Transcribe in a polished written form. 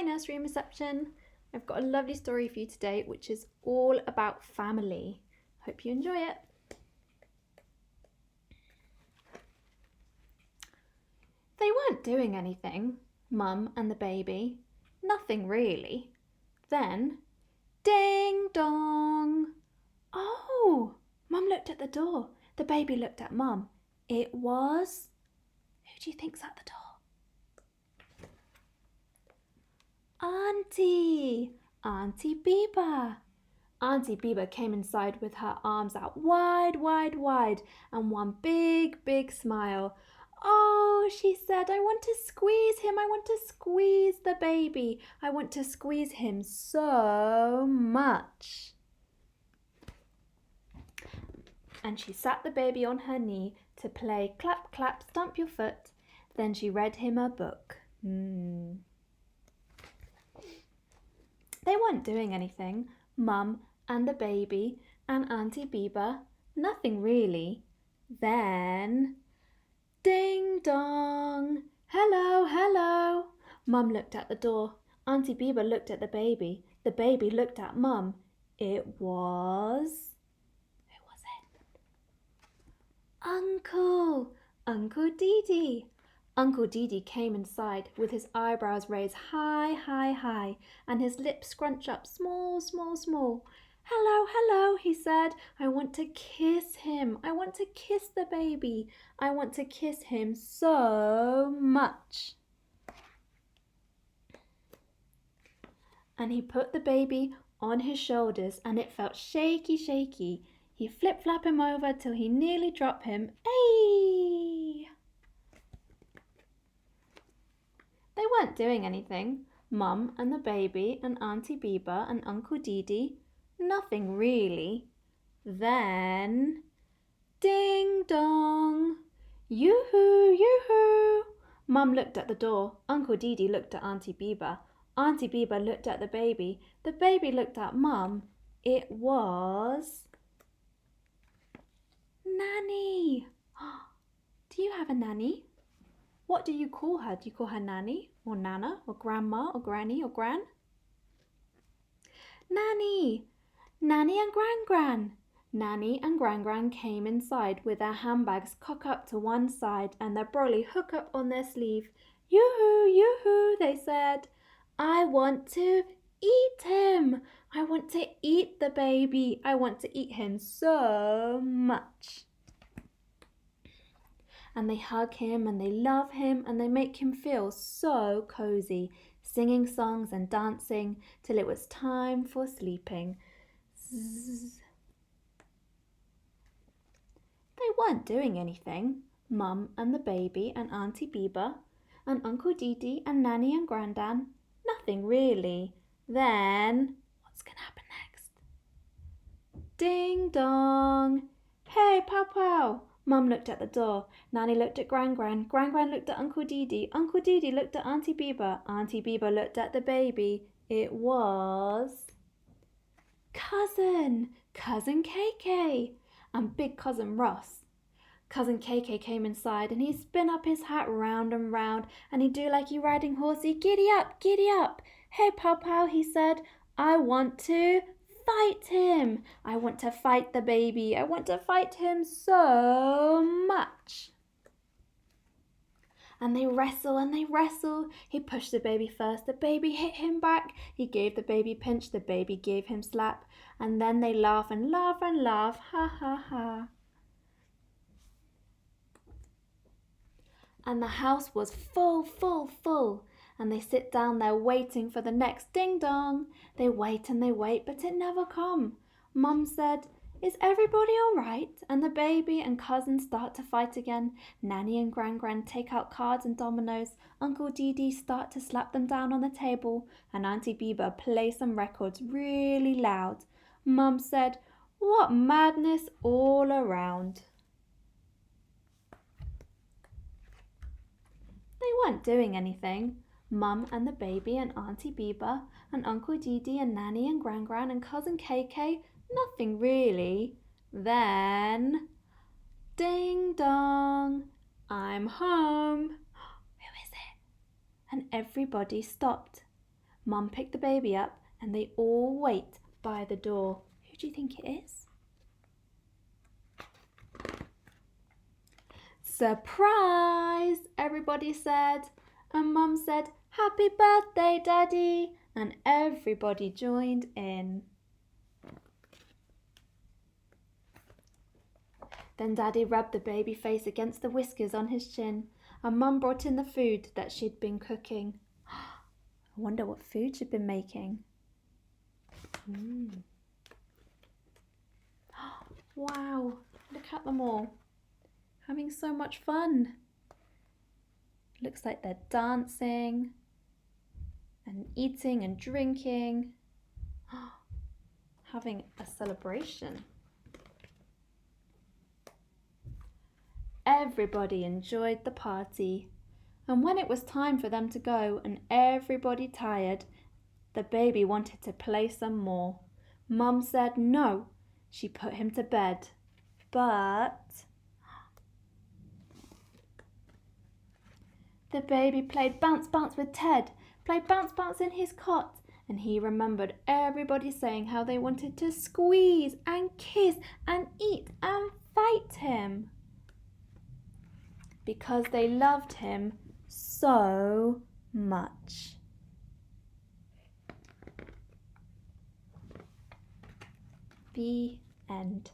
Nursery and Reception. I've got a lovely story for you today, which is all about family. Hope you enjoy it. They weren't doing anything, Mum and the baby. Nothing really. Then, ding dong. Oh, Mum looked at the door. The baby looked at Mum. It was... Who do you think's at the door? Auntie Biba. Auntie Biba came inside with her arms out wide, and one big smile. Oh, she said, I want to squeeze him. I want to squeeze the baby. I want to squeeze him so much. And she sat the baby on her knee to play clap, clap, stamp your foot. Then she read him a book. They weren't doing anything, Mum and the baby and Auntie Biba. Nothing really. Then, ding dong. Hello. Mum looked at the door. Auntie Biba looked at the baby. The baby looked at Mum. It was... Who was it? Uncle Dee. Uncle Dee came inside with his eyebrows raised high, and his lips scrunched up small. Hello, he said. I want to kiss him. I want to kiss the baby. I want to kiss him so much. And he put the baby on his shoulders and it felt shaky. He flip-flapped him over till he nearly dropped him. Ay! They weren't doing anything, Mum and the baby and Auntie Biba and Uncle Dee. Nothing really. Then, ding dong. Yoo-hoo. Mum looked at the door. Uncle Dee looked at Auntie Biba. Auntie Biba looked at the baby. The baby looked at Mum. It was... Nanny. Do you have a nanny? What do you call her? Do you call her Nanny or Nana or Grandma or Granny or Gran? Nanny and Gran. Nanny and Gran came inside with their handbags cocked up to one side and their brolly hook up on their sleeve. Yoo-hoo, they said. I want to eat him. I want to eat the baby. I want to eat him so much. And they hug him and they love him and they make him feel so cozy, singing songs and dancing till it was time for sleeping. Zzz. They weren't doing anything, Mum and the baby and Auntie Biba and Uncle Dee and Nanny and Grandad. Nothing really. Then, what's going to happen next? Ding dong. Hey, Pow. Mum looked at the door. Nanny looked at Gran. Gran looked at Uncle Dee. Uncle Dee looked at Auntie Biba. Auntie Biba looked at the baby. It was... Cousin KK and big cousin Ross. Cousin KK came inside and he spin up his hat round and round and he'd do like you riding horsey. Giddy up. Hey, Pow, he said. I want to... fight him. I want to fight the baby. I want to fight him so much. And they wrestle. He pushed the baby first. The baby hit him back. He gave the baby pinch. The baby gave him slap. And then they laugh. Ha. And the house was full. And they sit down there waiting for the next ding dong. They wait, but it never come. Mum said, is everybody all right? And the baby and cousins start to fight again. Nanny and Gran take out cards and dominoes. Uncle Dee start to slap them down on the table. And Auntie Biba play some records really loud. Mum said, what madness all around. They weren't doing anything. Mum and the baby and Auntie Biba and Uncle Dee and Nanny and Gran and Cousin KK, nothing really. Then, ding dong, I'm home. Who is it? And everybody stopped. Mum picked the baby up and they all wait by the door. Who do you think it is? Surprise! Everybody said. And Mum said, "Happy birthday, Daddy!" And everybody joined in. Then Daddy rubbed the baby face against the whiskers on his chin, and Mum brought in the food that she'd been cooking. I wonder what food she'd been making. Wow, look at them all, having so much fun. Looks like they're dancing and eating and drinking, having a celebration. Everybody enjoyed the party, and when it was time for them to go and everybody tired, the baby wanted to play some more. Mum said no, she put him to bed, but the baby played bounce bounce with Ted, played bounce bounce in his cot, and he remembered everybody saying how they wanted to squeeze and kiss and eat and fight him, because they loved him so much. The end.